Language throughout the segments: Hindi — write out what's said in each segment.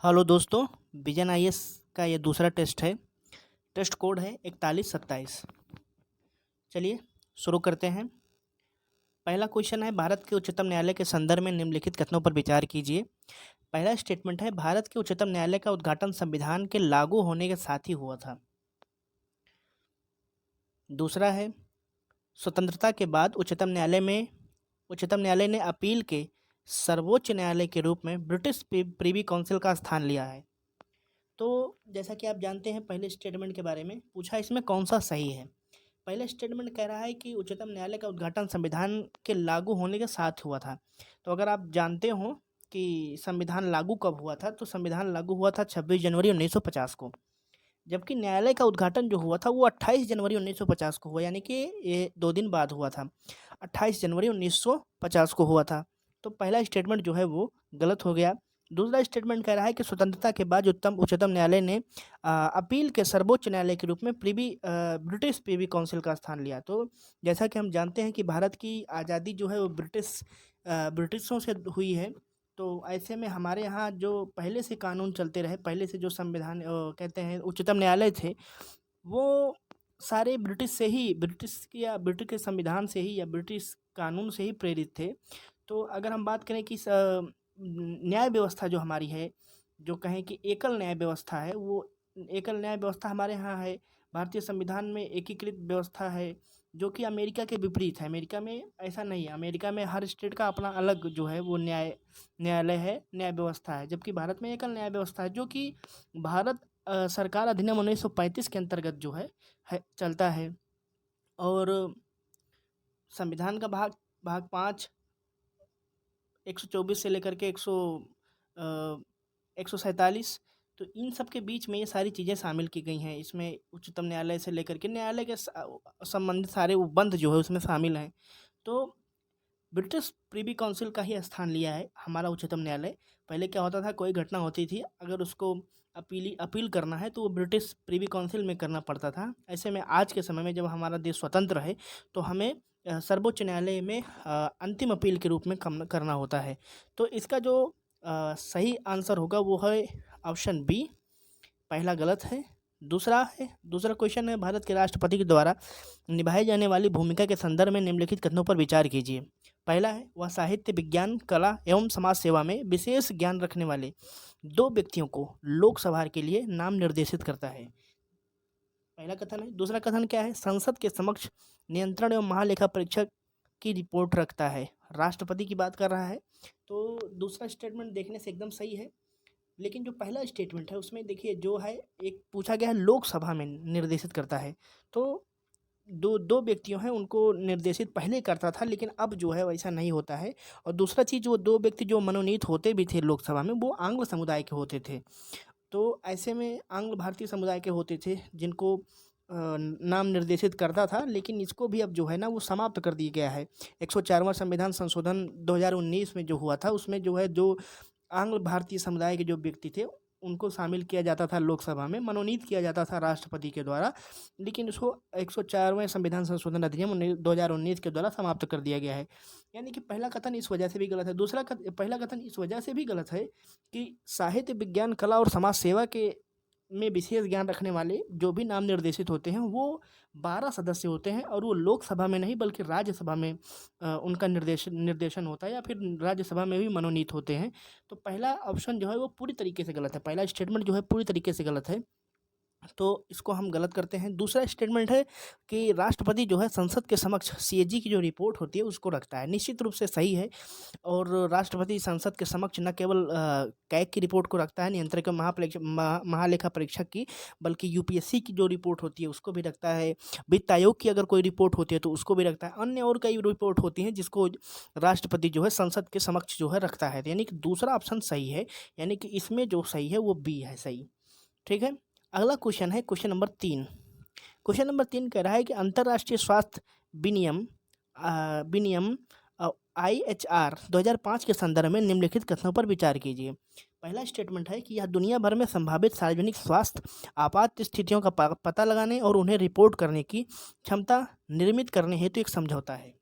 हेलो दोस्तों। विजन आईएएस का ये दूसरा टेस्ट है। टेस्ट कोड है 4127। चलिए शुरू करते हैं। पहला क्वेश्चन है, भारत के उच्चतम न्यायालय के संदर्भ में निम्नलिखित कथनों पर विचार कीजिए। पहला स्टेटमेंट है, भारत के उच्चतम न्यायालय का उद्घाटन संविधान के लागू होने के साथ ही हुआ था। दूसरा है, स्वतंत्रता के बाद उच्चतम न्यायालय ने अपील के सर्वोच्च न्यायालय के रूप में ब्रिटिश प्रीवी काउंसिल का स्थान लिया है। तो जैसा कि आप जानते हैं, पहले स्टेटमेंट के बारे में पूछा, इसमें कौन सा सही है। पहला स्टेटमेंट कह रहा है कि उच्चतम न्यायालय का उद्घाटन संविधान के लागू होने के साथ हुआ था। तो अगर आप जानते हो कि संविधान लागू कब हुआ था, तो संविधान लागू हुआ था 26 जनवरी 1950 को। जबकि न्यायालय का उद्घाटन जो हुआ था वो 28 जनवरी 1950 को हुआ, यानी कि ये 2 दिन बाद हुआ था। 28 जनवरी 1950 को हुआ था। तो पहला स्टेटमेंट जो है वो गलत हो गया। दूसरा स्टेटमेंट कह रहा है कि स्वतंत्रता के बाद उच्चतम न्यायालय ने अपील के सर्वोच्च न्यायालय के रूप में ब्रिटिश प्रीवी काउंसिल का स्थान लिया। तो जैसा कि हम जानते हैं कि भारत की आज़ादी जो है वो ब्रिटिशों से हुई है। तो ऐसे में हमारे यहाँ जो पहले से कानून चलते रहे, पहले से जो संविधान कहते हैं उच्चतम न्यायालय थे, वो सारे ब्रिटिश के संविधान से ही या ब्रिटिश कानून से ही प्रेरित थे। तो अगर हम बात करें कि न्याय व्यवस्था जो हमारी है, जो कहें कि एकल न्याय व्यवस्था है, वो एकल न्याय व्यवस्था हमारे यहाँ है। भारतीय संविधान में एकीकृत व्यवस्था है, जो कि अमेरिका के विपरीत है। अमेरिका में ऐसा नहीं है। अमेरिका में हर स्टेट का अपना अलग जो है वो न्यायालय है, न्याय व्यवस्था है। जबकि भारत में एकल न्याय व्यवस्था है, जो कि भारत सरकार अधिनियम 1935 के अंतर्गत जो है चलता है। और संविधान का भाग भाग 5 124 से लेकर के 147, तो इन सब के बीच में ये सारी चीज़ें शामिल की गई हैं। इसमें उच्चतम न्यायालय से लेकर के न्यायालय के संबंधित सारे उपबंध जो है उसमें शामिल हैं। तो ब्रिटिश प्रीवी काउंसिल का ही स्थान लिया है हमारा उच्चतम न्यायालय। पहले क्या होता था, कोई घटना होती थी, अगर उसको अपील करना है तो वो ब्रिटिश प्रीवी काउंसिल में करना पड़ता था। ऐसे में आज के समय में जब हमारा देश स्वतंत्र है, तो हमें सर्वोच्च न्यायालय में अंतिम अपील के रूप में करना होता है। तो इसका जो सही आंसर होगा वो है ऑप्शन बी, पहला गलत है। दूसरा क्वेश्चन है, भारत के राष्ट्रपति के द्वारा निभाई जाने वाली भूमिका के संदर्भ में निम्नलिखित कथनों पर विचार कीजिए। पहला है, वह साहित्य, विज्ञान, कला एवं समाज सेवा में विशेष ज्ञान रखने वाले 2 व्यक्तियों को लोकसभा के लिए नाम निर्देशित करता है। पहला कथन है। दूसरा कथन क्या है, संसद के समक्ष नियंत्रण एवं महालेखा परीक्षक की रिपोर्ट रखता है। राष्ट्रपति की बात कर रहा है। तो दूसरा स्टेटमेंट देखने से एकदम सही है, लेकिन जो पहला स्टेटमेंट है उसमें देखिए जो है, एक पूछा गया है लोकसभा में निर्देशित करता है। तो दो दो व्यक्तियों हैं, उनको निर्देशित पहले करता था, लेकिन अब जो है वैसा नहीं होता है। और दूसरा चीज़, वो 2 व्यक्ति जो मनोनीत होते भी थे लोकसभा में, वो आंग्ल समुदाय के होते थे। तो ऐसे में आंग्ल भारतीय समुदाय के होते थे, जिनको नाम निर्देशित करता था। लेकिन इसको भी अब जो है ना वो समाप्त कर दिया गया है। 104वां संविधान संशोधन 2019 में जो हुआ था, उसमें जो है जो आंग्ल भारतीय समुदाय के जो व्यक्ति थे उनको शामिल किया जाता था लोकसभा में, मनोनीत किया जाता था राष्ट्रपति के द्वारा। लेकिन इसको 104वें संविधान संशोधन अधिनियम 2019 के द्वारा समाप्त कर दिया गया है। यानी कि पहला कथन इस वजह से भी गलत है। पहला कथन इस वजह से भी गलत है कि साहित्य, विज्ञान, कला और समाज सेवा के में विशेष ज्ञान रखने वाले जो भी नाम निर्देशित होते हैं, वो 12 सदस्य होते हैं, और वो लोकसभा में नहीं बल्कि राज्यसभा में उनका निर्देशन होता है, या फिर राज्यसभा में भी मनोनीत होते हैं। तो पहला ऑप्शन जो है वो पूरी तरीके से गलत है। पहला स्टेटमेंट जो है पूरी तरीके से गलत है, तो इसको हम गलत करते हैं। दूसरा स्टेटमेंट है कि राष्ट्रपति जो है संसद के समक्ष सीएजी की जो रिपोर्ट होती है उसको रखता है, निश्चित रूप से सही है। और राष्ट्रपति संसद के समक्ष न केवल कैग की रिपोर्ट को रखता है, नियंत्रक एवं महालेखा परीक्षक की, बल्कि यूपीएससी की जो रिपोर्ट होती है उसको भी रखता है। वित्त आयोग की अगर कोई रिपोर्ट होती है तो उसको भी रखता है। अन्य और कई रिपोर्ट होती हैं जिसको राष्ट्रपति जो है संसद के समक्ष जो है रखता है। यानी कि दूसरा ऑप्शन सही है, यानी कि इसमें जो सही है वो बी है सही। ठीक है। अगला क्वेश्चन है क्वेश्चन नंबर 3। क्वेश्चन नंबर 3 कह रहा है कि अंतर्राष्ट्रीय स्वास्थ्य विनियम IHR 2005 के संदर्भ में निम्नलिखित कथनों पर विचार कीजिए। पहला स्टेटमेंट है कि यह दुनिया भर में संभावित सार्वजनिक स्वास्थ्य आपात स्थितियों का पता लगाने और उन्हें रिपोर्ट करने की क्षमता निर्मित करने हेतु एक समझौता है।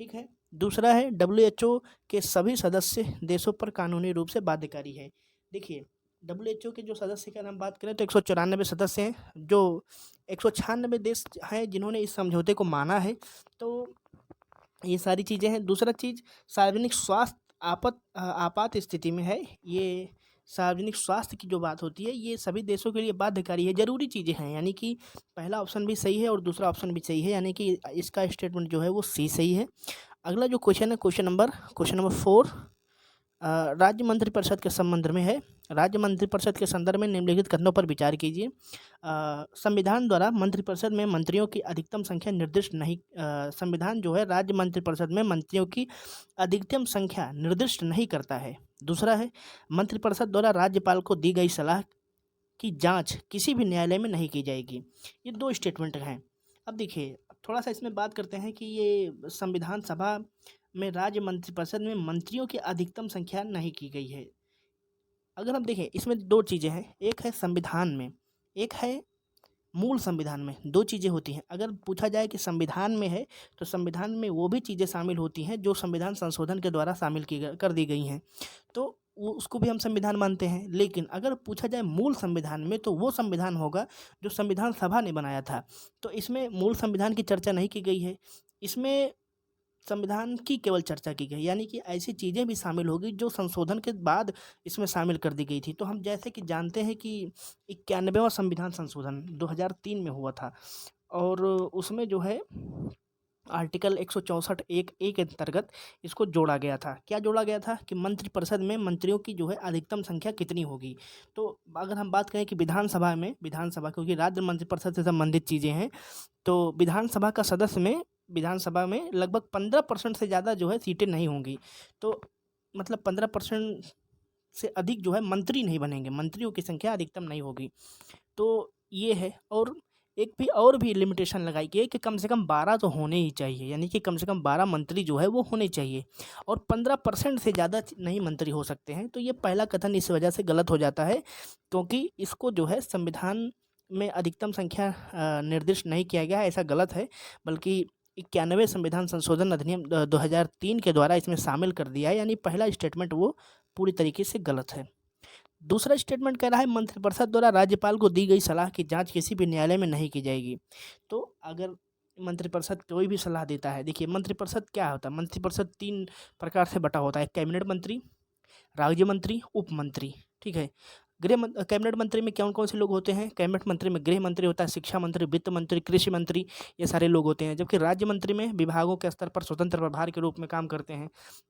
ठीक है। दूसरा है, WHO के सभी सदस्य देशों पर कानूनी रूप से बाध्यकारी है। देखिए, डब्ल्यूएचओ के जो सदस्य की अगर हम बात करें तो 194 सदस्य हैं, जो 196 देश हैं जिन्होंने इस समझौते को माना है। तो ये सारी चीज़ें हैं। दूसरा चीज़, सार्वजनिक स्वास्थ्य आपात स्थिति में है। ये सार्वजनिक स्वास्थ्य की जो बात होती है ये सभी देशों के लिए बाध्यकारी है, ज़रूरी चीज़ें हैं। यानी कि पहला ऑप्शन भी सही है और दूसरा ऑप्शन भी सही है, यानी कि इसका स्टेटमेंट जो है वो सी सही है। अगला जो क्वेश्चन है, क्वेश्चन नंबर 4 राज्य मंत्रिपरिषद के संबंध में है। राज्य मंत्रिपरिषद के संदर्भ में निम्नलिखित कथनों पर विचार कीजिए। संविधान द्वारा मंत्रिपरिषद में मंत्रियों की अधिकतम संख्या निर्दिष्ट नहीं संविधान जो है राज्य मंत्रिपरिषद में मंत्रियों की अधिकतम संख्या निर्दिष्ट नहीं करता है। दूसरा है, मंत्रिपरिषद द्वारा राज्यपाल को दी गई सलाह की जांच किसी भी न्यायालय में नहीं की जाएगी। ये दो स्टेटमेंट हैं। अब देखिए, थोड़ा सा इसमें बात करते हैं कि ये संविधान सभा में राज्य मंत्रिपरिषद में मंत्रियों की अधिकतम संख्या नहीं की गई है। अगर हम देखें इसमें दो चीज़ें हैं, एक है संविधान में, एक है मूल संविधान में। दो चीज़ें होती हैं। अगर पूछा जाए कि संविधान में है तो संविधान में वो भी चीज़ें शामिल होती हैं जो संविधान संशोधन के द्वारा शामिल कर दी गई हैं, तो वो उसको भी हम संविधान मानते हैं। लेकिन अगर पूछा जाए मूल संविधान में तो वो संविधान होगा जो संविधान सभा ने बनाया था। तो इसमें मूल संविधान की चर्चा नहीं की गई है, इसमें संविधान की केवल चर्चा की गई, यानी कि ऐसी चीज़ें भी शामिल होगी जो संशोधन के बाद इसमें शामिल कर दी गई थी। तो हम जैसे कि जानते हैं कि 91वां संविधान संशोधन 2003 में हुआ था और उसमें जो है आर्टिकल 164 एक ए के अंतर्गत इसको जोड़ा गया था। क्या जोड़ा गया था कि मंत्रिपरिषद में मंत्रियों की जो है अधिकतम संख्या कितनी होगी। तो अगर हम बात करें कि विधानसभा क्योंकि राज्य मंत्रिपरिषद से संबंधित चीज़ें हैं, तो विधानसभा में लगभग 15% से ज़्यादा जो है सीटें नहीं होंगी। तो मतलब 15% से अधिक जो है मंत्री नहीं बनेंगे, मंत्रियों की संख्या अधिकतम नहीं होगी। तो ये है। और एक भी और भी लिमिटेशन लगाई गई है कि कम से कम 12 तो होने ही चाहिए, यानी कि कम से कम 12 मंत्री जो है वो होने चाहिए और 15% से ज़्यादा नहीं मंत्री हो सकते हैं। तो ये पहला कथन इस वजह से गलत हो जाता है क्योंकि इसको जो है संविधान में अधिकतम संख्या निर्दिष्ट नहीं किया गया है, ऐसा गलत है। बल्कि 91 संविधान संशोधन अधिनियम 2003 के द्वारा इसमें शामिल कर दिया है, यानी पहला स्टेटमेंट वो पूरी तरीके से गलत है। दूसरा स्टेटमेंट कह रहा है मंत्रिपरिषद द्वारा राज्यपाल को दी गई सलाह की जांच किसी भी न्यायालय में नहीं की जाएगी। तो अगर मंत्रिपरिषद कोई भी सलाह देता है, देखिए मंत्रिपरिषद क्या होता है, मंत्रिपरिषद 3 प्रकार से बटा होता है, कैबिनेट मंत्री, राज्य मंत्री, उप मंत्री। ठीक है। कैबिनेट मंत्री में कौन कौन से लोग होते हैं? कैबिनेट मंत्री में गृह मंत्री होता है, शिक्षा मंत्री, वित्त मंत्री, कृषि मंत्री, ये सारे लोग होते हैं। जबकि राज्य मंत्री में विभागों के स्तर पर स्वतंत्र प्रभार के रूप में काम करते हैं,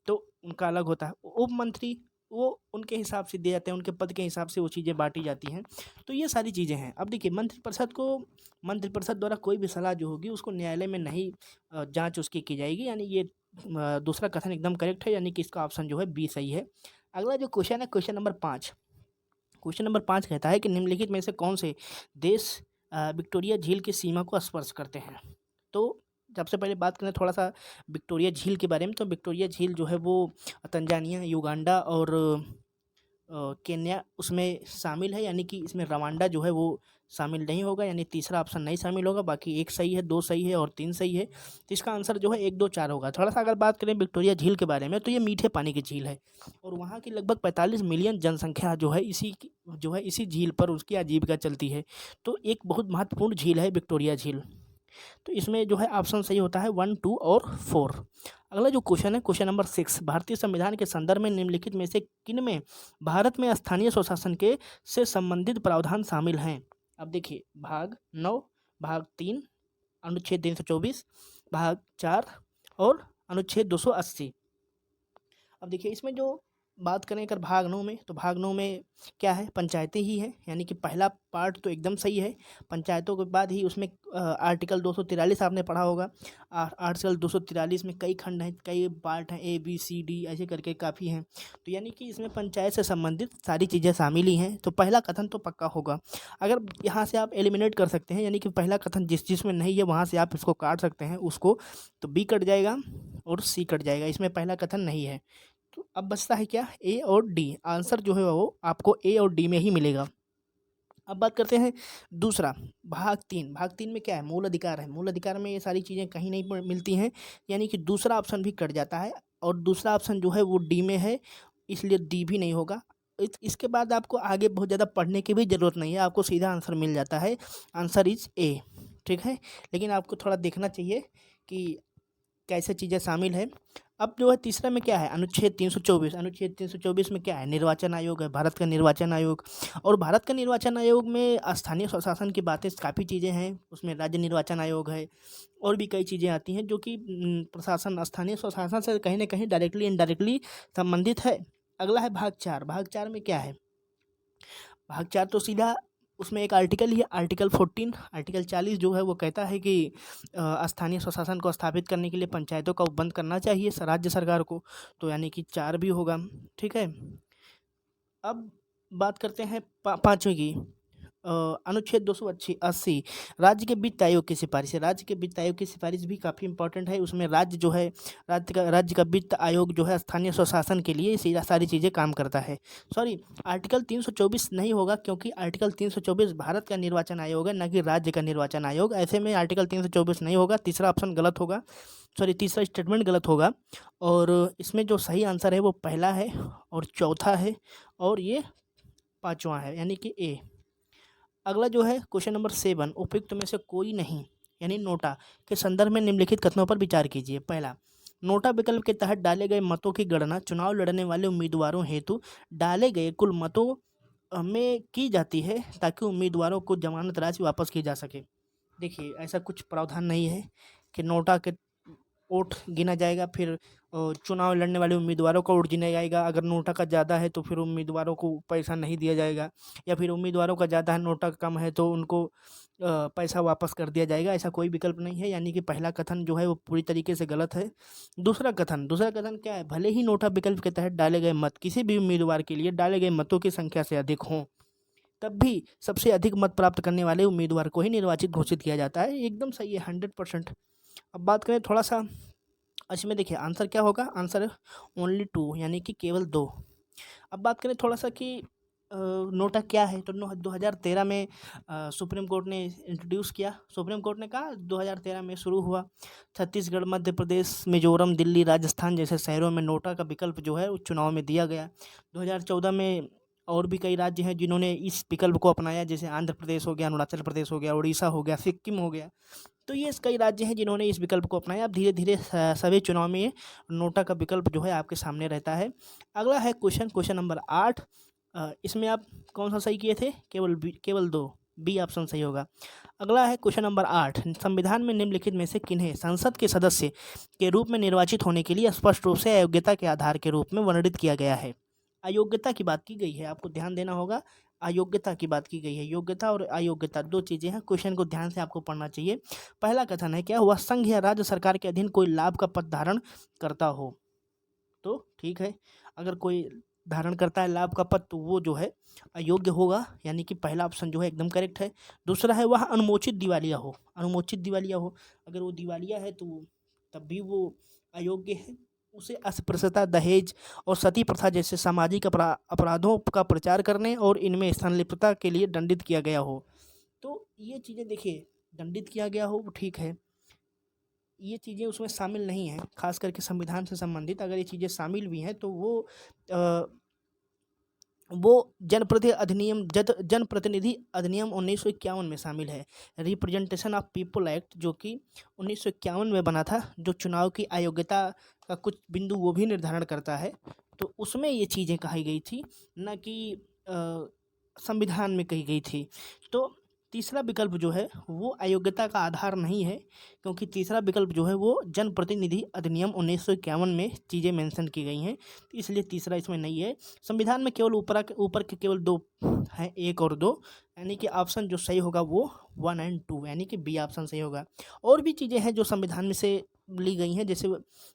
तो उनका अलग होता है। उप मंत्री वो उनके हिसाब से दिए जाते हैं, उनके पद के हिसाब से वो चीज़ें बाँटी जाती हैं। तो ये सारी चीज़ें हैं। अब देखिए मंत्रिपरिषद द्वारा कोई भी सलाह जो होगी उसको न्यायालय में नहीं जाँच उसकी की जाएगी, यानी ये दूसरा कथन एकदम करेक्ट है, यानी कि इसका ऑप्शन जो है बी सही है। अगला जो क्वेश्चन है, क्वेश्चन नंबर 5 कहता है कि निम्नलिखित में से कौन से देश विक्टोरिया झील की सीमा को स्पर्श करते हैं। तो सबसे पहले बात करें थोड़ा सा विक्टोरिया झील के बारे में, तो विक्टोरिया झील जो है वो तंजानिया, युगांडा और केन्या उसमें शामिल है, यानी कि इसमें रवांडा जो है वो शामिल नहीं होगा, यानी तीसरा ऑप्शन नहीं शामिल होगा। बाकी 1 सही है, 2 सही है और 3 सही है। तो इसका आंसर जो है 1, 2, 4 होगा। थोड़ा सा अगर बात करें विक्टोरिया झील के बारे में, तो ये मीठे पानी की झील है और वहाँ की लगभग 45 मिलियन जनसंख्या जो है इसी झील पर उसकी आजीविका चलती है। तो एक बहुत महत्वपूर्ण झील है विक्टोरिया झील। तो इसमें जो है ऑप्शन सही होता है 1, 2 और 4। अगला जो क्वेश्चन है, क्वेश्चन नंबर 6, भारतीय संविधान के संदर्भ में निम्नलिखित में से किन में भारत में स्थानीय स्वशासन के से संबंधित प्रावधान शामिल हैं। अब देखिए, भाग 9, भाग 3, अनुच्छेद 324, भाग 4 और अनुच्छेद 280। अब देखिए इसमें जो बात करें अगर भाग 9 में, तो भाग 9 में क्या है, पंचायतें ही है, यानी कि पहला पार्ट तो एकदम सही है। पंचायतों के बाद ही उसमें आर्टिकल 243 आपने पढ़ा होगा। आर्टिकल 243 में कई खंड हैं, कई पार्ट हैं, ए बी सी डी ऐसे करके काफ़ी हैं। तो यानी कि इसमें पंचायत से संबंधित सारी चीज़ें शामिल ही हैं। तो पहला कथन तो पक्का होगा। अगर यहाँ से आप एलिमिनेट कर सकते हैं, यानी कि पहला कथन जिसमें नहीं है वहाँ से आप इसको काट सकते हैं उसको, तो बी कट जाएगा और सी कट जाएगा, इसमें पहला कथन नहीं है। तो अब बचता है क्या, ए और डी। आंसर जो है वो आपको ए और डी में ही मिलेगा। अब बात करते हैं दूसरा, भाग 3 में क्या है, मूल अधिकार है। मूल अधिकार में ये सारी चीज़ें कहीं नहीं मिलती हैं, यानी कि दूसरा ऑप्शन भी कट जाता है और दूसरा ऑप्शन जो है वो डी में है, इसलिए डी भी नहीं होगा। इसके बाद आपको आगे बहुत ज़्यादा पढ़ने की भी ज़रूरत नहीं है, आपको सीधा आंसर मिल जाता है। Answer is a. ठीक है, लेकिन आपको थोड़ा देखना चाहिए कि कैसे चीज़ें शामिल हैं। अब जो है तीसरा में क्या है, अनुच्छेद 324। अनुच्छेद 324 में क्या है, निर्वाचन आयोग है, भारत का निर्वाचन आयोग। और भारत का निर्वाचन आयोग में स्थानीय स्वशासन की बातें काफ़ी चीज़ें हैं, उसमें राज्य निर्वाचन आयोग है और भी कई चीज़ें आती हैं जो कि प्रशासन स्थानीय स्वशासन से कहीं न कहीं डायरेक्टली इनडायरेक्टली संबंधित है। अगला है भाग 4। भाग 4 में क्या है, भाग 4 तो सीधा उसमें एक आर्टिकल ही है, आर्टिकल 14। आर्टिकल 40 जो है वो कहता है कि स्थानीय स्वशासन को स्थापित करने के लिए पंचायतों का उपबंध करना चाहिए राज्य सरकार को, तो यानी कि 4 भी होगा। ठीक है, अब बात करते हैं पाँचवीं की। अनुच्छेद 280 राज्य के वित्त आयोग की सिफारिश है। राज्य के वित्त आयोग की सिफारिश भी काफ़ी इंपॉर्टेंट है। उसमें राज्य जो है, राज्य का वित्त आयोग जो है स्थानीय स्वशासन के लिए सारी चीज़ें काम करता है। सॉरी, आर्टिकल 324 नहीं होगा, क्योंकि आर्टिकल 324 भारत का निर्वाचन आयोग है, ना कि राज्य का निर्वाचन आयोग। ऐसे में आर्टिकल 324 नहीं होगा, तीसरा ऑप्शन गलत होगा, सॉरी तीसरा स्टेटमेंट गलत होगा। और इसमें जो सही आंसर है वो पहला है और चौथा है और ये पाँचवां है, यानी कि ए। अगला जो है क्वेश्चन नंबर 7, उपयुक्त में से कोई नहीं यानी नोटा के संदर्भ में निम्नलिखित कथनों पर विचार कीजिए। पहला, नोटा विकल्प के तहत डाले गए मतों की गणना चुनाव लड़ने वाले उम्मीदवारों हेतु डाले गए कुल मतों में की जाती है ताकि उम्मीदवारों को जमानत राशि वापस की जा सके। देखिए, ऐसा कुछ प्रावधान नहीं है कि नोटा के वोट गिना जाएगा फिर चुनाव लड़ने वाले उम्मीदवारों का वोट गिना जाएगा। अगर नोटा का ज़्यादा है तो फिर उम्मीदवारों को पैसा नहीं दिया जाएगा, या फिर उम्मीदवारों का ज़्यादा है नोटा का कम है तो उनको पैसा वापस कर दिया जाएगा। ऐसा कोई विकल्प नहीं है, यानी कि पहला कथन जो है वो पूरी तरीके से गलत है। दूसरा कथन क्या है, भले ही नोटा विकल्प के तहत डाले गए मत किसी भी उम्मीदवार के लिए डाले गए मतों की संख्या से अधिक हों, तब भी सबसे अधिक मत प्राप्त करने वाले उम्मीदवार को ही निर्वाचित घोषित किया जाता है। एकदम सही है, 100%। अब बात करें थोड़ा सा, इसमें देखिए आंसर क्या होगा, आंसर ओनली 2 यानी कि केवल 2। अब बात करें थोड़ा सा कि नोटा क्या है, तो 2013 में सुप्रीम कोर्ट ने इंट्रोड्यूस किया। सुप्रीम कोर्ट ने कहा 2013 में शुरू हुआ। छत्तीसगढ़, मध्य प्रदेश, मिजोरम, दिल्ली, राजस्थान जैसे शहरों में नोटा का विकल्प जो है उस चुनाव में दिया गया। 2014 में और भी कई राज्य हैं जिन्होंने इस विकल्प को अपनाया, जैसे आंध्र प्रदेश हो गया, अरुणाचल प्रदेश हो गया, उड़ीसा हो गया, सिक्किम हो गया। तो ये कई राज्य हैं जिन्होंने इस विकल्प को अपनाया। अब धीरे धीरे सभी चुनाव में ये नोटा का विकल्प जो है आपके सामने रहता है। अगला है क्वेश्चन नंबर 8। इसमें आप कौन सा सही किए थे, केवल 2, बी ऑप्शन सही होगा। अगला है क्वेश्चन नंबर 8, संविधान में निम्नलिखित में से किन्हें संसद के सदस्य के रूप में निर्वाचित होने के लिए स्पष्ट रूप से अयोग्यता के आधार के रूप में वर्णित किया गया है। अयोग्यता की बात की गई है, आपको ध्यान देना होगा। अयोग्यता की बात की गई है, योग्यता और अयोग्यता 2 चीज़ें हैं। क्वेश्चन को ध्यान से आपको पढ़ना चाहिए। पहला कथन है क्या, वह संघ या राज्य सरकार के अधीन कोई लाभ का पद धारण करता हो, तो ठीक है। अगर कोई धारण करता है लाभ का पद तो वो जो है अयोग्य होगा, यानी कि पहला ऑप्शन जो है एकदम करेक्ट है। दूसरा है वह अनुमोचित दिवालिया हो, अनुमोचित दिवालिया हो, अगर वो दिवालिया है तो तब भी वो अयोग्य है। उसे अस्पृश्यता, दहेज और सती प्रथा जैसे सामाजिक अपराधों का प्रचार करने और इनमें संलिप्तता के लिए दंडित किया गया हो, तो ये चीज़ें देखिए, दंडित किया गया हो वो ठीक है, ये चीज़ें उसमें शामिल नहीं हैं। खास करके संविधान से संबंधित अगर ये चीज़ें शामिल भी हैं तो अ, वो जनप्रतिनिधि अधिनियम 1951 में शामिल है। रिप्रेजेंटेशन ऑफ पीपल एक्ट जो कि 1951 में बना था, जो चुनाव की अयोग्यता का कुछ बिंदु वो भी निर्धारण करता है, तो उसमें ये चीज़ें कही गई थी, ना कि संविधान में कही गई थी। तो तीसरा विकल्प जो है वो अयोग्यता का आधार नहीं है, क्योंकि तीसरा विकल्प जो है वो जनप्रतिनिधि अधिनियम 1951 में चीज़ें मेंशन की गई हैं, तो इसलिए तीसरा इसमें नहीं है। संविधान में केवल ऊपर के केवल 2 हैं, 1 और 2, यानी कि ऑप्शन जो सही होगा वो 1 एंड 2, यानी कि बी ऑप्शन सही होगा। और भी चीज़ें हैं जो संविधान में से ली गई हैं, जैसे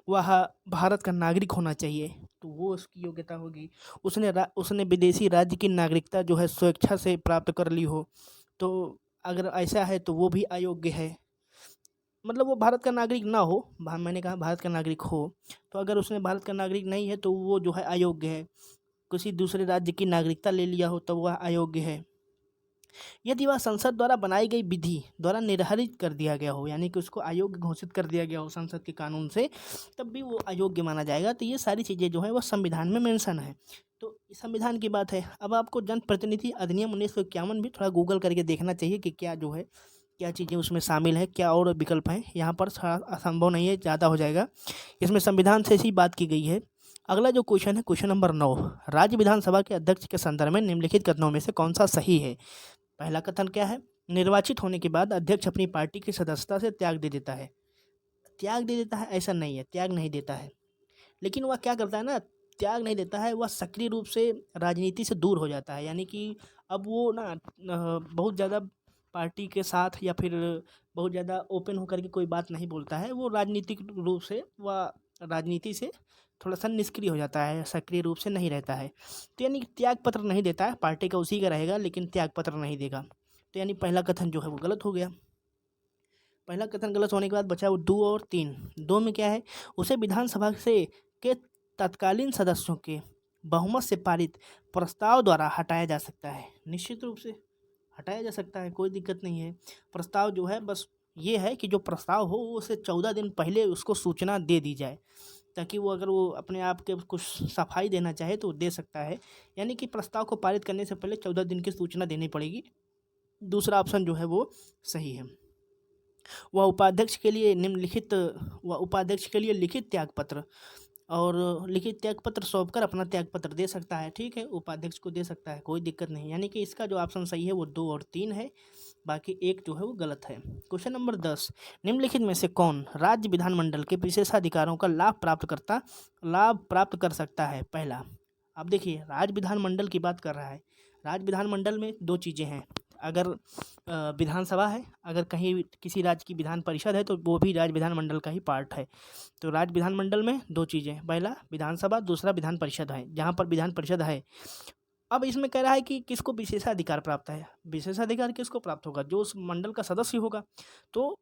वह भारत का नागरिक होना चाहिए, तो वो उसकी योग्यता होगी। उसने विदेशी राज्य की नागरिकता जो है स्वेच्छा से प्राप्त कर ली हो, तो अगर ऐसा है तो वो भी अयोग्य है। मतलब वो भारत का नागरिक ना हो, मैंने कहा भारत का नागरिक हो, तो अगर उसने भारत का नागरिक नहीं है तो वो जो है अयोग्य है। किसी दूसरे राज्य की नागरिकता ले लिया हो तो वह अयोग्य है। यदि वह संसद द्वारा बनाई गई विधि द्वारा निर्धारित कर दिया गया हो, यानी कि उसको अयोग्य घोषित कर दिया गया हो संसद के कानून से, तब भी वो अयोग्य माना जाएगा। तो ये सारी चीज़ें जो है वो संविधान में मेंशन है। तो इस संविधान की बात है। अब आपको जनप्रतिनिधि अधिनियम 1951 भी थोड़ा गूगल करके देखना चाहिए कि क्या जो है क्या चीज़ें उसमें शामिल है, क्या और विकल्प हैं। यहाँ पर थोड़ा असंभव नहीं है, ज़्यादा हो जाएगा। इसमें संविधान से ऐसी बात की गई है। अगला जो क्वेश्चन है, क्वेश्चन नंबर 9, राज्य विधानसभा के अध्यक्ष के संदर्भ में निम्नलिखित कथनों में से कौन सा सही है। पहला कथन क्या है, निर्वाचित होने के बाद अध्यक्ष अपनी पार्टी की सदस्यता से त्याग दे देता है। त्याग दे देता है ऐसा नहीं है, त्याग नहीं देता है, लेकिन वह क्या करता है ना, त्याग नहीं देता है, वह सक्रिय रूप से राजनीति से दूर हो जाता है। यानी कि अब वो ना बहुत ज़्यादा पार्टी के साथ या फिर बहुत ज़्यादा ओपन होकर के कोई बात नहीं बोलता है। वो राजनीतिक रूप से वह राजनीति से थोड़ा सा निष्क्रिय हो जाता है, सक्रिय रूप से नहीं रहता है। तो यानी कि त्याग पत्र नहीं देता है, पार्टी का उसी का रहेगा लेकिन त्याग पत्र नहीं देगा। तो यानी पहला कथन जो है वो गलत हो गया। पहला कथन गलत होने के बाद बचा वो 2 और 3। 2 में क्या है, उसे विधानसभा से के तत्कालीन सदस्यों के बहुमत से पारित प्रस्ताव द्वारा हटाया जा सकता है। निश्चित रूप से हटाया जा सकता है, कोई दिक्कत नहीं है। प्रस्ताव जो है बस ये है कि जो प्रस्ताव हो वो उसे 14 दिन पहले उसको सूचना दे दी जाए, ताकि वो अगर वो अपने आप के कुछ सफाई देना चाहे तो दे सकता है। यानी कि प्रस्ताव को पारित करने से पहले 14 दिन की सूचना देनी पड़ेगी। दूसरा ऑप्शन जो है वो सही है। वह उपाध्यक्ष के लिए निम्नलिखित वह उपाध्यक्ष के लिए लिखित त्यागपत्र और लिखित त्यागपत्र सौंपकर अपना त्यागपत्र दे सकता है। ठीक है, उपाध्यक्ष को दे सकता है, कोई दिक्कत नहीं। यानी कि इसका जो ऑप्शन सही है वो 2 और 3 है, बाकी एक जो है वो गलत है। क्वेश्चन नंबर 10, निम्नलिखित में से कौन राज्य विधानमंडल के विशेषाधिकारों का लाभ प्राप्त कर सकता है। पहला, अब देखिए राज्य विधानमंडल की बात कर रहा है। राज्य विधानमंडल में दो चीज़ें हैं। अगर विधानसभा है, अगर कहीं किसी राज्य की विधान परिषद है तो वो भी राज्य विधानमंडल का ही पार्ट है। तो राज्य विधानमंडल में दो चीज़ें, पहला विधानसभा, दूसरा विधान परिषद है। जहाँ पर विधान परिषद है, अब इसमें कह रहा है कि किसको विशेषाधिकार प्राप्त है। विशेषाधिकार किसको प्राप्त होगा, जो उस मंडल का सदस्य होगा। तो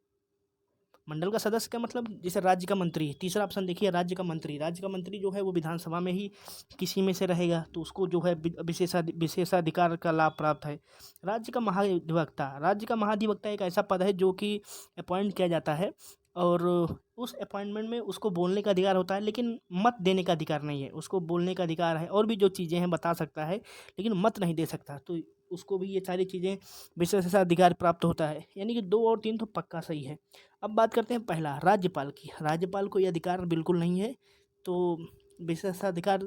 मंडल का सदस्य का मतलब जैसे राज्य का मंत्री, तीसरा ऑप्शन देखिए राज्य का मंत्री जो है वो विधानसभा में ही किसी में से रहेगा, तो उसको जो है विशेषाधिकार का लाभ प्राप्त है। राज्य का महाधिवक्ता एक ऐसा पद है जो कि अपॉइंट किया जाता है, और उस अपॉइंटमेंट में उसको बोलने का अधिकार होता है, लेकिन मत देने का अधिकार नहीं है। उसको बोलने का अधिकार है और भी जो चीज़ें हैं बता सकता है, लेकिन मत नहीं दे सकता। तो उसको भी ये सारी चीज़ें विशेषाधिकार प्राप्त होता है। यानी कि 2 और 3 तो पक्का सही है। अब बात करते हैं पहला राज्यपाल की। राज्यपाल को ये अधिकार बिल्कुल नहीं है, तो विशेषाधिकार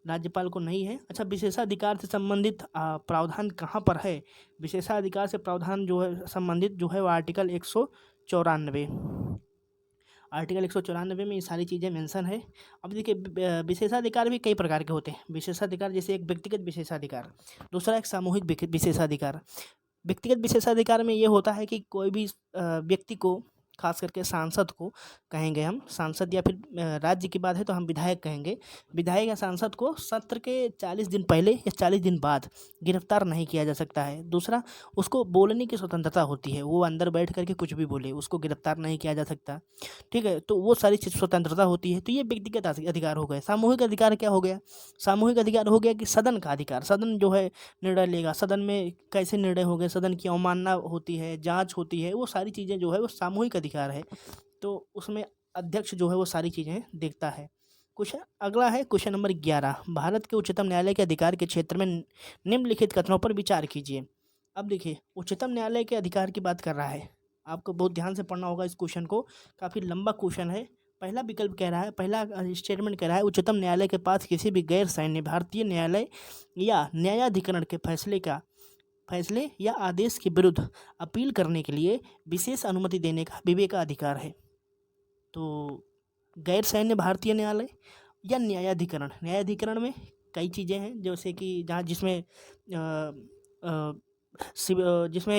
राज्यपाल को नहीं है। अच्छा, विशेषाधिकार से संबंधित प्रावधान कहाँ पर है। विशेषाधिकार से प्रावधान जो है संबंधित जो है वो आर्टिकल 194। आर्टिकल 194 में ये सारी चीज़ें मेंशन है। अब देखिए विशेषाधिकार भी कई प्रकार के होते हैं। विशेषाधिकार जैसे एक व्यक्तिगत विशेषाधिकार, दूसरा एक सामूहिक विशेषाधिकार। व्यक्तिगत विशेषाधिकार में ये होता है कि कोई भी व्यक्ति को, खास करके सांसद को कहेंगे हम, सांसद या फिर राज्य की बात है तो हम विधायक कहेंगे। विधायक या सांसद को सत्र के 40 दिन पहले या 40 दिन बाद गिरफ्तार नहीं किया जा सकता है। दूसरा, उसको बोलने की स्वतंत्रता होती है, वो अंदर बैठ करके कुछ भी बोले, उसको गिरफ्तार नहीं किया जा सकता। ठीक है, तो वो सारी चीज़ स्वतंत्रता होती है। तो ये व्यक्तिगत अधिकार हो गए। सामूहिक अधिकार क्या हो गया, सामूहिक अधिकार हो गया कि सदन का अधिकार। सदन जो है निर्णय लेगा, सदन में कैसे निर्णय होंगे, सदन की अवमानना होती है, जांच होती है, वो सारी चीज़ें जो है वो सामूहिक अधिकार है। तो उसमें अध्यक्ष जो है वो सारी चीज़ें देखता है। क्वेश्चन अगला है क्वेश्चन नंबर 11, भारत के उच्चतम न्यायालय के अधिकार के क्षेत्र में निम्नलिखित कथनों पर विचार कीजिए। अब देखिए उच्चतम न्यायालय के अधिकार की बात कर रहा है, आपको बहुत ध्यान से पढ़ना होगा इस क्वेश्चन को, काफ़ी लंबा क्वेश्चन है। पहला विकल्प कह रहा है, पहला स्टेटमेंट कह रहा है, उच्चतम न्यायालय के पास किसी भी गैर सैन्य भारतीय न्यायालय या न्यायाधिकरण के फैसले या आदेश के विरुद्ध अपील करने के लिए विशेष अनुमति देने का विवेकाधिकार है। तो गैर सैन्य भारतीय न्यायालय या न्यायाधिकरण में कई चीज़ें हैं, जैसे कि जहाँ जिसमें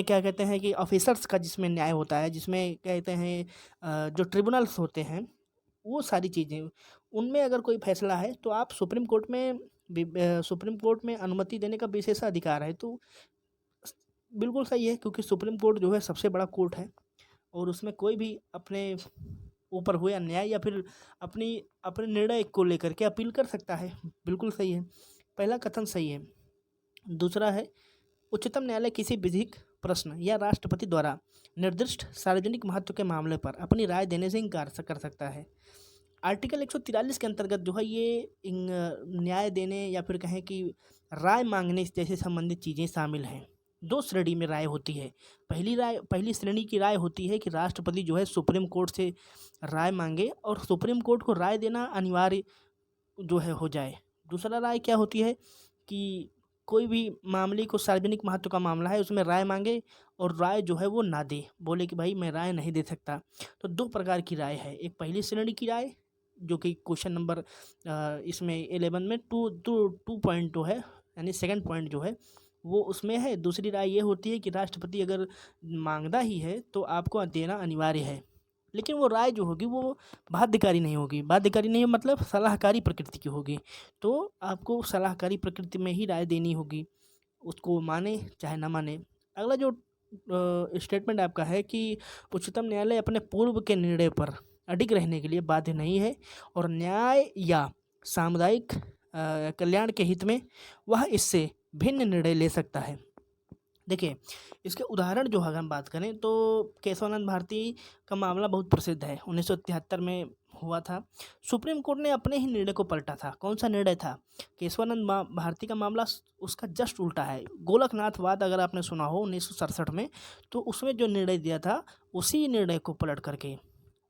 क्या कहते हैं कि ऑफिसर्स का जिसमें न्याय होता है, जिसमें कहते हैं जो ट्रिब्यूनल्स होते हैं, वो सारी चीज़ें, उनमें अगर कोई फैसला है तो आप सुप्रीम कोर्ट में अनुमति देने का विशेषाधिकार है। तो बिल्कुल सही है, क्योंकि सुप्रीम कोर्ट जो है सबसे बड़ा कोर्ट है, और उसमें कोई भी अपने ऊपर हुए अन्याय या फिर अपने निर्णय को लेकर के अपील कर सकता है। बिल्कुल सही है, पहला कथन सही है। दूसरा है उच्चतम न्यायालय किसी विधिक प्रश्न या राष्ट्रपति द्वारा निर्दिष्ट सार्वजनिक महत्व के मामले पर अपनी राय देने से इनकार कर सकता है। आर्टिकल 143 के अंतर्गत जो है ये न्याय देने या फिर कहें कि राय मांगने जैसे संबंधित चीज़ें शामिल हैं। दो श्रेणी में राय होती है। पहली श्रेणी की राय होती है कि राष्ट्रपति जो है सुप्रीम कोर्ट से राय मांगे और सुप्रीम कोर्ट को राय देना अनिवार्य जो है हो जाए। दूसरा राय क्या होती है कि कोई भी मामले को सार्वजनिक महत्व का मामला है उसमें राय मांगे और राय जो है वो ना दे, बोले कि भाई मैं राय नहीं दे सकता। तो दो प्रकार की राय है, एक पहली श्रेणी की राय जो कि क्वेश्चन नंबर इसमें 11 में 2.2 है, यानी सेकंड पॉइंट जो है वो उसमें है। दूसरी राय ये होती है कि राष्ट्रपति अगर मांगता ही है तो आपको देना अनिवार्य है, लेकिन वो राय जो होगी वो बाध्यकारी नहीं होगी। बाध्यकारी नहीं मतलब सलाहकारी प्रकृति की होगी, तो आपको सलाहकारी प्रकृति में ही राय देनी होगी, उसको माने चाहे ना माने। अगला जो स्टेटमेंट आपका है कि उच्चतम न्यायालय अपने पूर्व के निर्णय पर अडिग रहने के लिए बाध्य नहीं है और न्याय या सामुदायिक कल्याण के हित में वह इससे भिन्न निर्णय ले सकता है। देखिए, इसके उदाहरण जो अगर हम बात करें तो केशवानंद भारती का मामला बहुत प्रसिद्ध है, 1973 में हुआ था। सुप्रीम कोर्ट ने अपने ही निर्णय को पलटा था। कौन सा निर्णय था? केशवानंद भारती का मामला उसका जस्ट उल्टा है। गोलकनाथ वाद अगर आपने सुना हो 1967 में, तो उसमें जो निर्णय दिया था उसी निर्णय को पलट करके,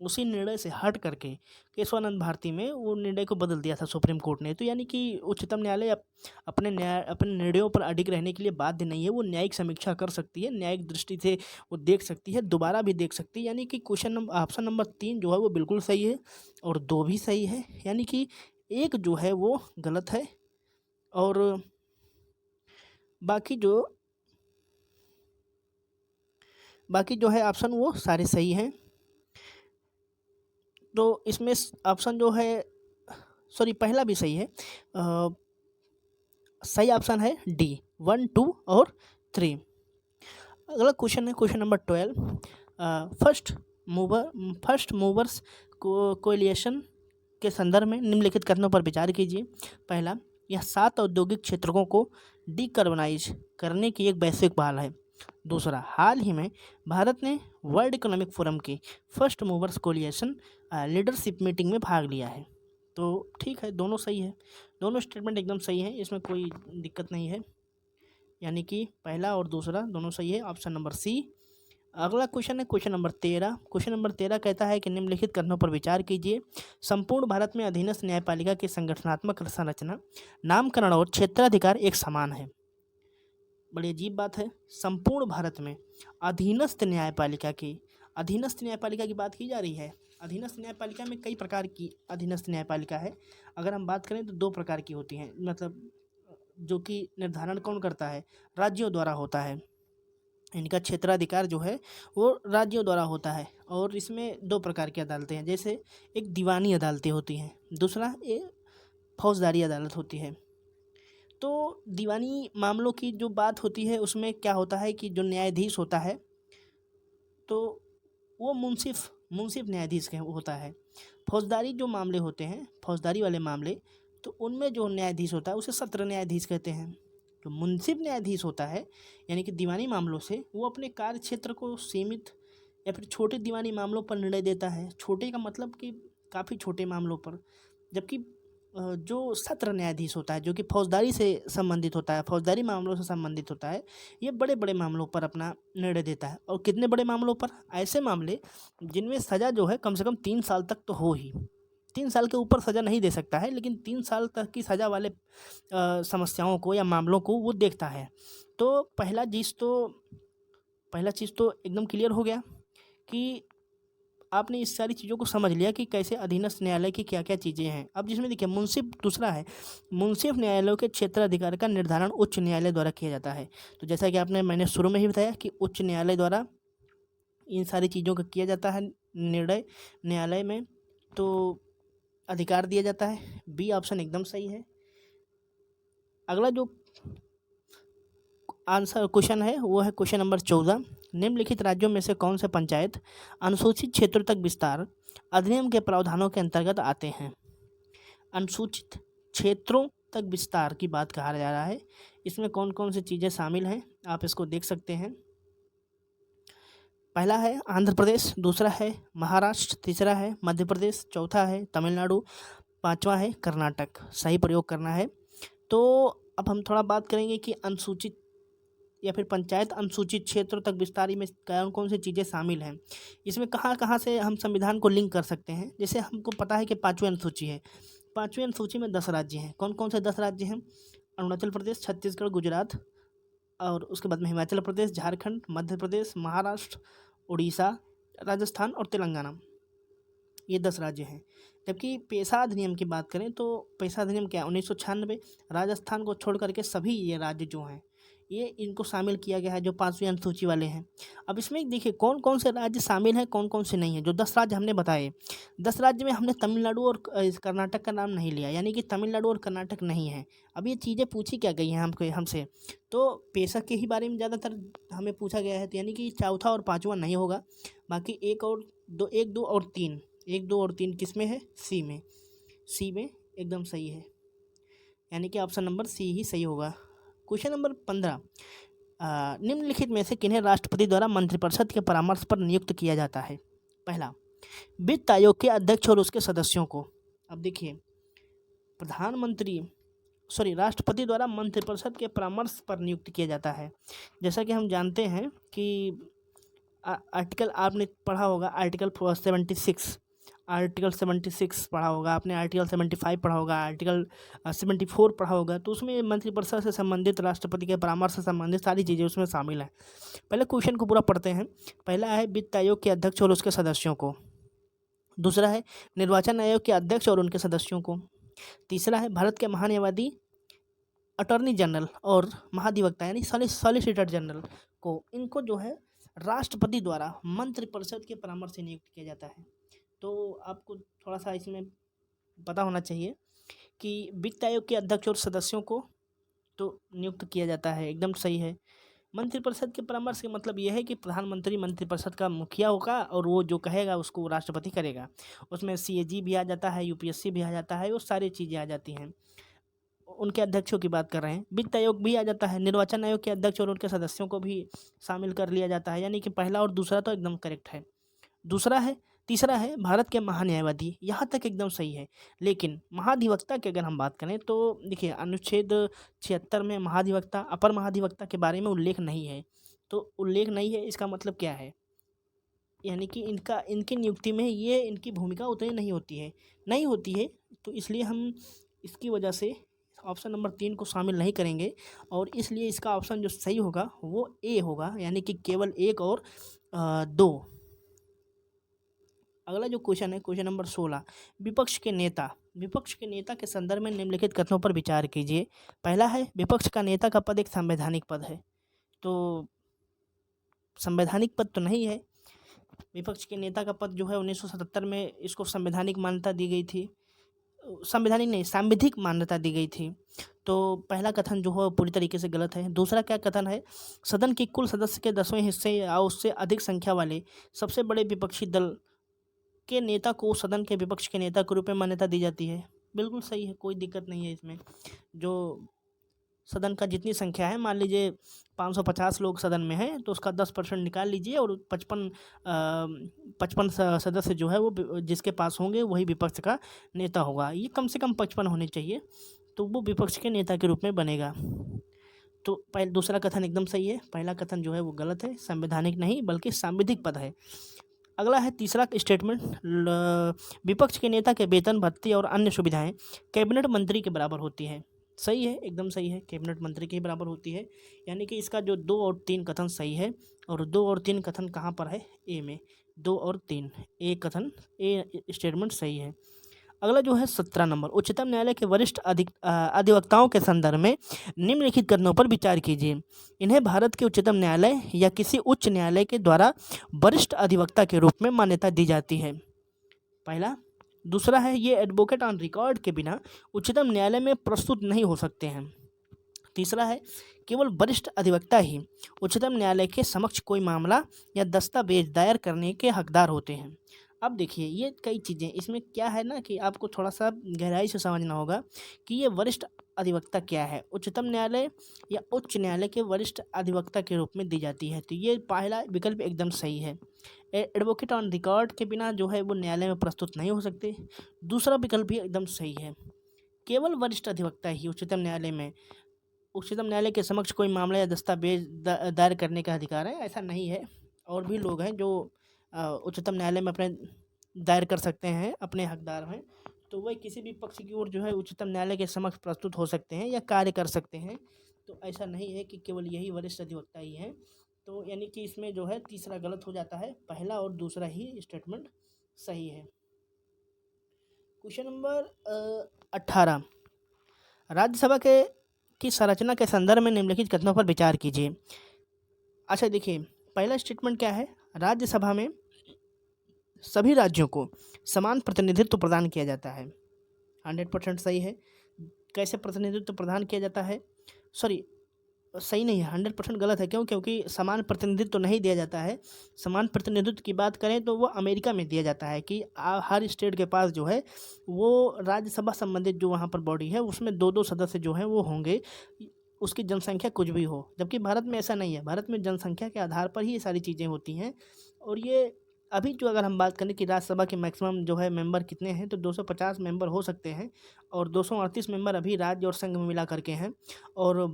उसी निर्णय से हट करके केशवानंद भारती में वो निर्णय को बदल दिया था सुप्रीम कोर्ट ने। तो यानी कि उच्चतम न्यायालय अपने निर्णयों पर अडिग रहने के लिए बाध्य नहीं है। वो न्यायिक समीक्षा कर सकती है, न्यायिक दृष्टि से वो देख सकती है, दोबारा भी देख सकती है। यानी कि ऑप्शन नंबर 3 जो है वो बिल्कुल सही है और 2 भी सही है, यानी कि एक जो है वो गलत है और बाकी जो है ऑप्शन वो सारे सही हैं। तो इसमें ऑप्शन जो है, सॉरी पहला भी सही है, सही ऑप्शन है डी, 1, 2 और 3। अगला क्वेश्चन है question number 12। First movers coalition के संदर्भ में निम्नलिखित कथनों पर विचार कीजिए। पहला, यह 7 औद्योगिक क्षेत्रों को डिकार्बनाइज करने की एक वैश्विक पहल है। दूसरा, हाल ही में भारत ने वर्ल्ड इकोनॉमिक फोरम की first movers coalition leadership meeting में भाग लिया है। तो ठीक है, दोनों सही है, दोनों स्टेटमेंट एकदम सही है, इसमें कोई दिक्कत नहीं है, यानी कि पहला और दूसरा दोनों सही है, ऑप्शन नंबर सी। अगला क्वेश्चन है क्वेश्चन नंबर 13। क्वेश्चन नंबर 13 कहता है कि निम्नलिखित कथनों पर विचार कीजिए। संपूर्ण भारत में अधीनस्थ न्यायपालिका की संगठनात्मक संरचना, नामकरण और क्षेत्राधिकार एक समान है। बड़ी अजीब बात है, संपूर्ण भारत में अधीनस्थ न्यायपालिका की बात की जा रही है। अधीनस्थ न्यायपालिका में कई प्रकार की अधीनस्थ न्यायपालिका है। अगर हम बात करें तो 2 प्रकार की होती हैं, मतलब जो कि निर्धारण कौन करता है? राज्यों द्वारा होता है। इनका क्षेत्राधिकार जो है वो राज्यों द्वारा होता है और इसमें 2 प्रकार की अदालतें हैं, जैसे एक दीवानी अदालतें होती हैं, दूसरा एक फौजदारी अदालत होती है। तो दीवानी मामलों की जो बात होती है उसमें क्या होता है कि जो न्यायाधीश होता है तो वो मुंसिफ न्यायाधीश के होता है। फौजदारी जो मामले होते हैं, फौजदारी वाले मामले, तो उनमें जो न्यायाधीश होता है उसे सत्र न्यायाधीश कहते हैं। तो मुंसिफ न्यायाधीश होता है, यानी कि दीवानी मामलों से वो अपने कार्य क्षेत्र को सीमित या फिर छोटे दीवानी मामलों पर निर्णय देता है। छोटे का मतलब कि काफ़ी छोटे मामलों पर, जबकि जो सत्र न्यायाधीश होता है जो कि फौजदारी से संबंधित होता है, फौजदारी मामलों से संबंधित होता है, ये बड़े बड़े मामलों पर अपना निर्णय देता है। और कितने बड़े मामलों पर? ऐसे मामले जिनमें सज़ा जो है कम से कम 3 साल तक तो हो ही। 3 साल के ऊपर सज़ा नहीं दे सकता है, लेकिन 3 साल तक की सज़ा वाले समस्याओं को या मामलों को वो देखता है। तो पहला चीज़ तो एकदम क्लियर हो गया कि आपने इस सारी चीज़ों को समझ लिया कि कैसे अधीनस्थ न्यायालय की क्या क्या चीज़ें हैं। अब जिसमें देखिए मुंसिफ दूसरा है, मुंसिफ न्यायालयों के क्षेत्राधिकार का निर्धारण उच्च न्यायालय द्वारा किया जाता है। तो जैसा कि मैंने शुरू में ही बताया कि उच्च न्यायालय द्वारा इन सारी चीज़ों का किया जाता है निर्णय, न्यायालय में तो अधिकार दिया जाता है। बी ऑप्शन एकदम सही है। अगला जो आंसर क्वेश्चन है वो है क्वेश्चन नंबर 14। निम्नलिखित राज्यों में से कौन से पंचायत अनुसूचित क्षेत्रों तक विस्तार अधिनियम के प्रावधानों के अंतर्गत आते हैं? अनुसूचित क्षेत्रों तक विस्तार की बात कहा जा रहा है। इसमें कौन कौन सी चीज़ें शामिल हैं आप इसको देख सकते हैं। पहला है आंध्र प्रदेश, दूसरा है महाराष्ट्र, तीसरा है मध्य प्रदेश, चौथा है तमिलनाडु, पांचवा है कर्नाटक। सही प्रयोग करना है। तो अब हम थोड़ा बात करेंगे कि अनुसूचित या फिर पंचायत अनुसूचित क्षेत्रों तक विस्तार में कौन कौन सी चीज़ें शामिल हैं। इसमें कहाँ कहाँ से हम संविधान को लिंक कर सकते हैं। जैसे हमको पता है कि पाँचवीं अनुसूची है, पाँचवीं अनुसूची में 10 राज्य हैं। कौन कौन से 10 राज्य हैं? अरुणाचल प्रदेश, छत्तीसगढ़, गुजरात, और उसके बाद में हिमाचल प्रदेश, झारखंड, मध्य प्रदेश, महाराष्ट्र, उड़ीसा, राजस्थान और तेलंगाना। ये 10 राज्य हैं। जबकि पेशा अधिनियम की बात करें तो पेशा अधिनियम क्या है? 1996। राजस्थान को छोड़ करके सभी ये राज्य जो हैं ये इनको शामिल किया गया है, जो 5वीं अनुसूची वाले हैं। अब इसमें देखिए कौन कौन से राज्य शामिल हैं, कौन कौन से नहीं हैं। जो 10 राज्य हमने बताए, 10 राज्य में हमने तमिलनाडु और कर्नाटक का नाम नहीं लिया, यानी कि तमिलनाडु और कर्नाटक नहीं है। अब ये चीज़ें पूछी क्या गई हैं हमसे, तो पेशा के ही बारे में ज़्यादातर हमें पूछा गया है। तो यानी कि चौथा और पाँचवा नहीं होगा। बाकी एक, दो और तीन, 1, 2 और 3 किस में है? सी में। सी में एकदम सही है, यानी कि ऑप्शन नंबर सी ही सही होगा। क्वेश्चन नंबर 15, निम्नलिखित में से किन्हें राष्ट्रपति द्वारा मंत्रिपरिषद के परामर्श पर नियुक्त किया जाता है? पहला, वित्त आयोग के अध्यक्ष और उसके सदस्यों को। अब देखिए राष्ट्रपति द्वारा मंत्रिपरिषद के परामर्श पर नियुक्त किया जाता है। जैसा कि हम जानते हैं कि आर्टिकल आपने पढ़ा होगा, आर्टिकल 76 पढ़ा होगा आपने, आर्टिकल 75 पढ़ा होगा, आर्टिकल 74 पढ़ा होगा। तो उसमें मंत्रिपरिषद से संबंधित, राष्ट्रपति के परामर्श से संबंधित सारी चीज़ें उसमें शामिल हैं। पहले क्वेश्चन को पूरा पढ़ते हैं। पहला है वित्त आयोग के अध्यक्ष और उसके सदस्यों को। दूसरा है निर्वाचन आयोग के अध्यक्ष और उनके सदस्यों को। तीसरा है भारत के महान्यायवादी, अटॉर्नी जनरल और महाधिवक्ता यानी सॉलिसिटर जनरल को, इनको जो है राष्ट्रपति द्वारा मंत्रिपरिषद के परामर्श से नियुक्त किया जाता है। तो आपको थोड़ा सा इसमें पता होना चाहिए कि वित्त आयोग के अध्यक्ष और सदस्यों को तो नियुक्त किया जाता है, एकदम सही है। मंत्रिपरिषद के परामर्श का मतलब यह है कि प्रधानमंत्री मंत्रिपरिषद का मुखिया होगा और वो जो कहेगा उसको राष्ट्रपति करेगा। उसमें CAG भी आ जाता है, UPSC भी आ जाता है, वो सारी चीज़ें आ जाती हैं। उनके अध्यक्षों की बात कर रहे हैं। वित्त आयोग भी आ जाता है, निर्वाचन आयोग के अध्यक्ष और उनके सदस्यों को भी शामिल कर लिया जाता है। यानी कि पहला और दूसरा तो एकदम करेक्ट है। तीसरा है भारत के महान्यायवादी, यहाँ तक एकदम सही है। लेकिन महाधिवक्ता की अगर हम बात करें तो देखिए अनुच्छेद 76 में महाधिवक्ता, अपर महाधिवक्ता के बारे में उल्लेख नहीं है। तो उल्लेख नहीं है इसका मतलब क्या है? यानी कि इनकी नियुक्ति में ये इनकी भूमिका उतनी नहीं होती है। तो इसलिए हम इसकी वजह से ऑप्शन नंबर 3 को शामिल नहीं करेंगे, और इसलिए इसका ऑप्शन जो सही होगा वो ए होगा, यानी कि केवल 1 और 2। अगला जो क्वेश्चन है, क्वेश्चन नंबर 16, विपक्ष के नेता के संदर्भ में निम्नलिखित कथनों पर विचार कीजिए। पहला है विपक्ष का नेता का पद एक संवैधानिक पद है। तो संवैधानिक पद तो नहीं है। विपक्ष के नेता का पद जो है 1977 में इसको संवैधानिक मान्यता दी गई थी, संवैधानिक नहीं सांविधिक मान्यता दी गई थी। तो पहला कथन जो है पूरी तरीके से गलत है। दूसरा क्या कथन है? सदन के कुल सदस्य के 10वें हिस्से या उससे अधिक संख्या वाले सबसे बड़े विपक्षी दल के नेता को सदन के विपक्ष के नेता के रूप में मान्यता दी जाती है। बिल्कुल सही है, कोई दिक्कत नहीं है इसमें। जो सदन का जितनी संख्या है, मान लीजिए 550 लोग सदन में हैं, तो उसका 10% निकाल लीजिए और 55 सदस्य जो है वो जिसके पास होंगे वही विपक्ष का नेता होगा। ये कम से कम 55 होने चाहिए, तो वो विपक्ष के नेता के रूप में बनेगा। तो दूसरा कथन एकदम सही है, पहला कथन जो है वो गलत है, संवैधानिक नहीं बल्कि सांविधिक पद है। अगला है तीसरा स्टेटमेंट, विपक्ष के नेता के वेतन, भत्ते और अन्य सुविधाएं कैबिनेट मंत्री के बराबर होती है। सही है, एकदम सही है, कैबिनेट मंत्री के बराबर होती है। यानी कि इसका जो 2 और 3 कथन सही है, और 2 और 3 कथन कहाँ पर है? ए में। 2 और 3 ए स्टेटमेंट सही है। अगला जो है 17 नंबर, उच्चतम न्यायालय के वरिष्ठ अधिवक्ताओं के संदर्भ में निम्नलिखित कथनों पर विचार कीजिए। इन्हें भारत के उच्चतम न्यायालय या किसी उच्च न्यायालय के द्वारा वरिष्ठ अधिवक्ता के रूप में मान्यता दी जाती है। पहला। दूसरा है ये एडवोकेट ऑन रिकॉर्ड के बिना उच्चतम न्यायालय में प्रस्तुत नहीं हो सकते हैं। तीसरा है केवल वरिष्ठ अधिवक्ता ही उच्चतम न्यायालय के समक्ष कोई मामला या दस्तावेज दायर करने के हकदार होते हैं। अब देखिए ये कई चीज़ें इसमें क्या है ना कि आपको थोड़ा-सा गहराई से समझना होगा कि ये वरिष्ठ अधिवक्ता क्या है? उच्चतम न्यायालय या उच्च न्यायालय के वरिष्ठ अधिवक्ता के रूप में दी जाती है। तो ये पहला विकल्प एकदम सही है। एडवोकेट ऑन रिकॉर्ड के बिना जो है वो न्यायालय में प्रस्तुत नहीं हो सकते। दूसरा विकल्प भी एकदम सही है। केवल वरिष्ठ अधिवक्ता ही उच्चतम न्यायालय के समक्ष कोई मामला या दस्तावेज दायर करने का अधिकार है, ऐसा नहीं है। और भी लोग हैं जो उच्चतम न्यायालय में अपने दायर कर सकते हैं, अपने हकदार हैं, तो वह किसी भी पक्ष की ओर जो है उच्चतम न्यायालय के समक्ष प्रस्तुत हो सकते हैं या कार्य कर सकते हैं। तो ऐसा नहीं है कि केवल यही वरिष्ठ अधिवक्ता ही हैं। तो यानी कि इसमें जो है तीसरा गलत हो जाता है, पहला और दूसरा ही स्टेटमेंट सही है। क्वेश्चन नंबर 18, राज्यसभा के की संरचना के संदर्भ में निम्नलिखित कथनों पर विचार कीजिए। अच्छा देखिए, पहला स्टेटमेंट क्या है? राज्यसभा में सभी राज्यों को समान प्रतिनिधित्व प्रदान किया जाता है। 100% सही है। कैसे प्रतिनिधित्व प्रदान किया जाता है? सॉरी, सही नहीं है, 100% गलत है। क्यों? क्योंकि समान प्रतिनिधित्व तो नहीं दिया जाता है। समान प्रतिनिधित्व की बात करें तो वो अमेरिका में दिया जाता है कि हर स्टेट के पास जो है वो राज्यसभा संबंधित जो वहाँ पर बॉडी है उसमें 2-2 सदस्य जो हैं वो होंगे, उसकी जनसंख्या कुछ भी हो। जबकि भारत में ऐसा नहीं है। भारत में जनसंख्या के आधार पर ही ये सारी चीज़ें होती हैं। और ये अभी जो अगर हम बात करें कि राज्यसभा के मैक्सिमम जो है मेंबर कितने हैं, तो 250 मेंबर हो सकते हैं और 238 मेंबर अभी राज्य और संघ में मिला करके हैं। और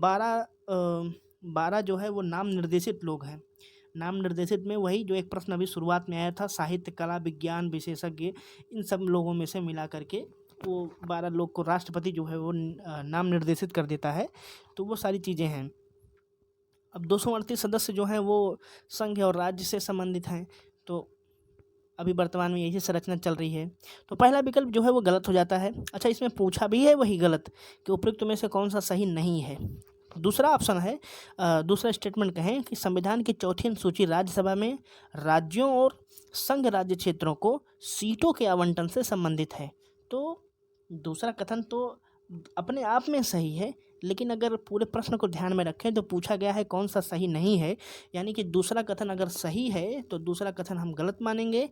12 जो है वो नाम निर्देशित लोग हैं। नाम निर्देशित में वही जो एक प्रश्न अभी शुरुआत में आया था, साहित्य, कला, विज्ञान विशेषज्ञ, इन सब लोगों में से मिला करके वो 12 लोग को राष्ट्रपति जो है वो नाम निर्देशित कर देता है। तो वो सारी चीज़ें हैं। अब 238 सदस्य जो हैं वो संघ और राज्य से संबंधित हैं। तो अभी वर्तमान में यही संरचना चल रही है। तो पहला विकल्प जो है वो गलत हो जाता है। अच्छा, इसमें पूछा भी है वही गलत कि उपयुक्त में से कौन सा सही नहीं है। दूसरा ऑप्शन है, दूसरा स्टेटमेंट कहें कि संविधान की चौथी अनुसूची राज्यसभा में राज्यों और संघ राज्य क्षेत्रों को सीटों के आवंटन से संबंधित है। तो दूसरा कथन तो अपने आप में सही है, लेकिन अगर पूरे प्रश्न को ध्यान में रखें तो पूछा गया है कौन सा सही नहीं है। यानी कि दूसरा कथन अगर सही है तो दूसरा कथन हम गलत मानेंगे,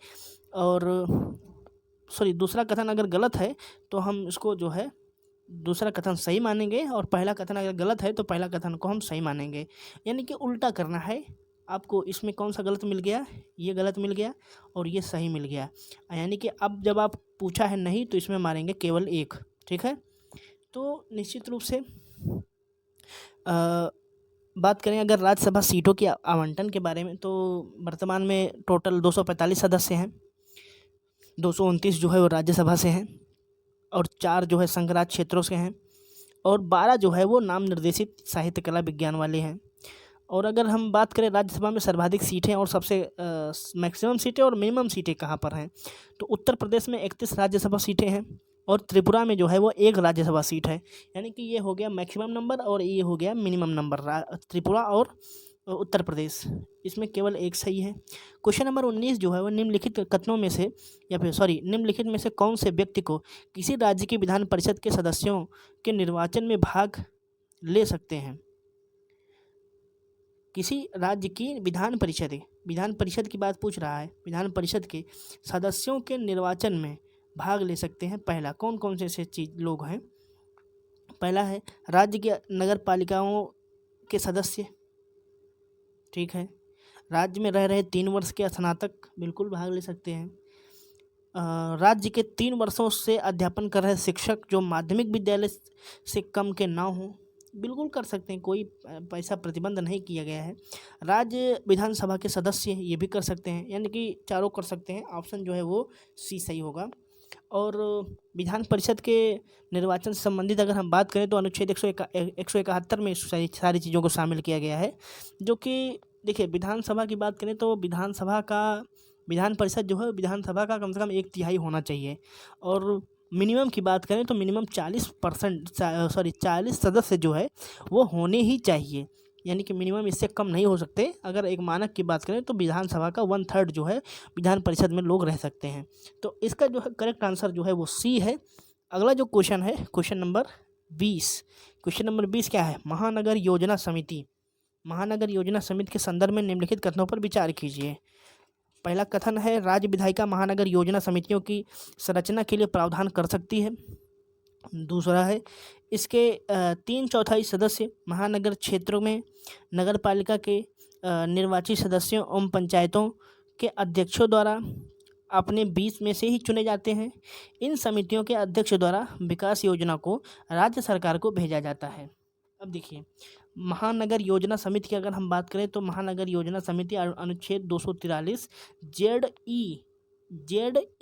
और सॉरी, दूसरा कथन अगर गलत है तो हम इसको जो है दूसरा कथन सही मानेंगे, और पहला कथन अगर गलत है तो पहला कथन को हम सही मानेंगे। यानी कि उल्टा करना है आपको। इसमें कौन सा गलत मिल गया? ये गलत मिल गया और ये सही मिल गया। यानी कि अब जब आप पूछा है नहीं तो इसमें मारेंगे केवल एक। ठीक है, तो निश्चित रूप से बात करें अगर राज्यसभा सीटों के आवंटन के बारे में, तो वर्तमान में टोटल 245 सदस्य हैं। 229 जो है वो राज्यसभा से हैं और 4 जो है संघ राज्य क्षेत्रों से हैं और 12 जो है वो नाम निर्देशित साहित्य, कला, विज्ञान वाले हैं। और अगर हम बात करें राज्यसभा में सर्वाधिक सीटें और सबसे मैक्सिमम सीटें और मिनिमम सीटें कहाँ पर हैं, तो उत्तर प्रदेश में 31 राज्यसभा सीटें हैं और त्रिपुरा में जो है वो 1 राज्यसभा सीट है। यानी कि ये हो गया मैक्सिमम नंबर और ये हो गया मिनिमम नंबर, त्रिपुरा और उत्तर प्रदेश। इसमें केवल एक सही है। क्वेश्चन नंबर 19 जो है वो निम्नलिखित कथनों में से या फिर सॉरी निम्नलिखित में से कौन से व्यक्ति को किसी राज्य की विधान परिषद के सदस्यों के निर्वाचन में भाग ले सकते हैं? किसी राज्य की विधान परिषद की बात पूछ रहा है। विधान परिषद के सदस्यों के निर्वाचन में भाग ले सकते हैं। पहला कौन कौन से ऐसे लोग हैं? पहला है राज्य के नगर पालिकाओं के सदस्य। ठीक है, राज्य में रह रहे 3 वर्ष के स्नातक बिल्कुल भाग ले सकते हैं। राज्य के 3 वर्षों से अध्यापन कर रहे शिक्षक जो माध्यमिक विद्यालय से कम के ना हों, बिल्कुल कर सकते हैं। कोई पैसा प्रतिबंध नहीं किया गया है। राज्य विधानसभा के सदस्य ये भी कर सकते हैं। यानी कि चारों कर सकते हैं। ऑप्शन जो है वो सी सही होगा। और विधान परिषद के निर्वाचन से संबंधित अगर हम बात करें तो अनुच्छेद 171 में सारी चीज़ों को शामिल किया गया है। जो कि देखिए, विधानसभा की बात करें तो विधान परिषद जो है विधानसभा का कम से कम 1/3 होना चाहिए। और मिनिमम की बात करें तो मिनिमम 40 सदस्य जो है वो होने ही चाहिए। यानी कि मिनिमम इससे कम नहीं हो सकते। अगर एक मानक की बात करें तो विधानसभा का 1/3 जो है विधान परिषद में लोग रह सकते हैं। तो इसका जो है करेक्ट आंसर जो है वो सी है। अगला जो क्वेश्चन है क्वेश्चन नंबर 20 क्या है? महानगर योजना समिति के संदर्भ में निम्नलिखित कथनों पर विचार कीजिए। पहला कथन है राज्य विधायिका महानगर योजना समितियों की संरचना के लिए प्रावधान कर सकती है। दूसरा है इसके 3/4 सदस्य महानगर क्षेत्रों में नगर पालिका के निर्वाचित सदस्यों एवं पंचायतों के अध्यक्षों द्वारा अपने बीच में से ही चुने जाते हैं। इन समितियों के अध्यक्ष द्वारा विकास योजना को राज्य सरकार को भेजा जाता है। अब देखिए, महानगर योजना समिति की अगर हम बात करें तो महानगर योजना समिति अनुच्छेद 243 जेड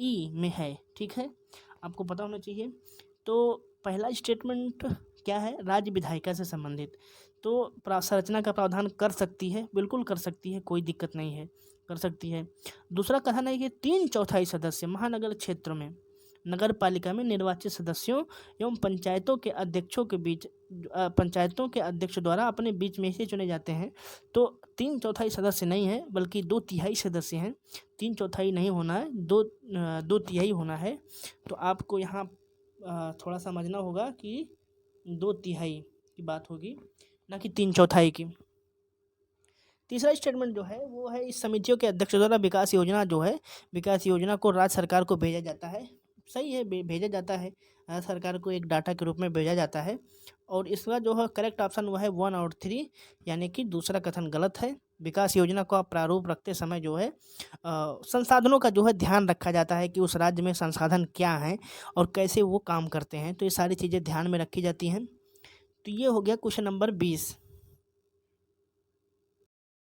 ई में है। ठीक है, आपको पता होना चाहिए। तो पहला स्टेटमेंट क्या है, राज्य विधायिका से संबंधित। तो संरचना का प्रावधान कर सकती है, बिल्कुल कर सकती है, कोई दिक्कत नहीं है, कर सकती है। दूसरा कथन है कि 3/4 सदस्य महानगर क्षेत्र में नगर पालिका में निर्वाचित सदस्यों एवं पंचायतों के अध्यक्ष द्वारा अपने बीच में से चुने जाते हैं। तो 3/4 सदस्य नहीं है बल्कि 2/3 सदस्य हैं। 3/4 नहीं होना है, 2/3 होना है। तो आपको यहाँ थोड़ा समझना होगा कि 2/3 की बात होगी, ना कि 3/4 की। तीसरा स्टेटमेंट जो है वो है इस समितियों के अध्यक्ष द्वारा विकास योजना को राज्य सरकार को भेजा जाता है। सही है, भेजा जाता है, राज्य सरकार को एक डाटा के रूप में भेजा जाता है। और इसका जो है करेक्ट ऑप्शन वो है 1 और 3, यानी कि दूसरा कथन गलत है। विकास योजना का प्रारूप रखते समय जो है संसाधनों का जो है ध्यान रखा जाता है कि उस राज्य में संसाधन क्या हैं और कैसे वो काम करते हैं। तो ये सारी चीज़ें ध्यान में रखी जाती हैं। तो ये हो गया क्वेश्चन नंबर 20।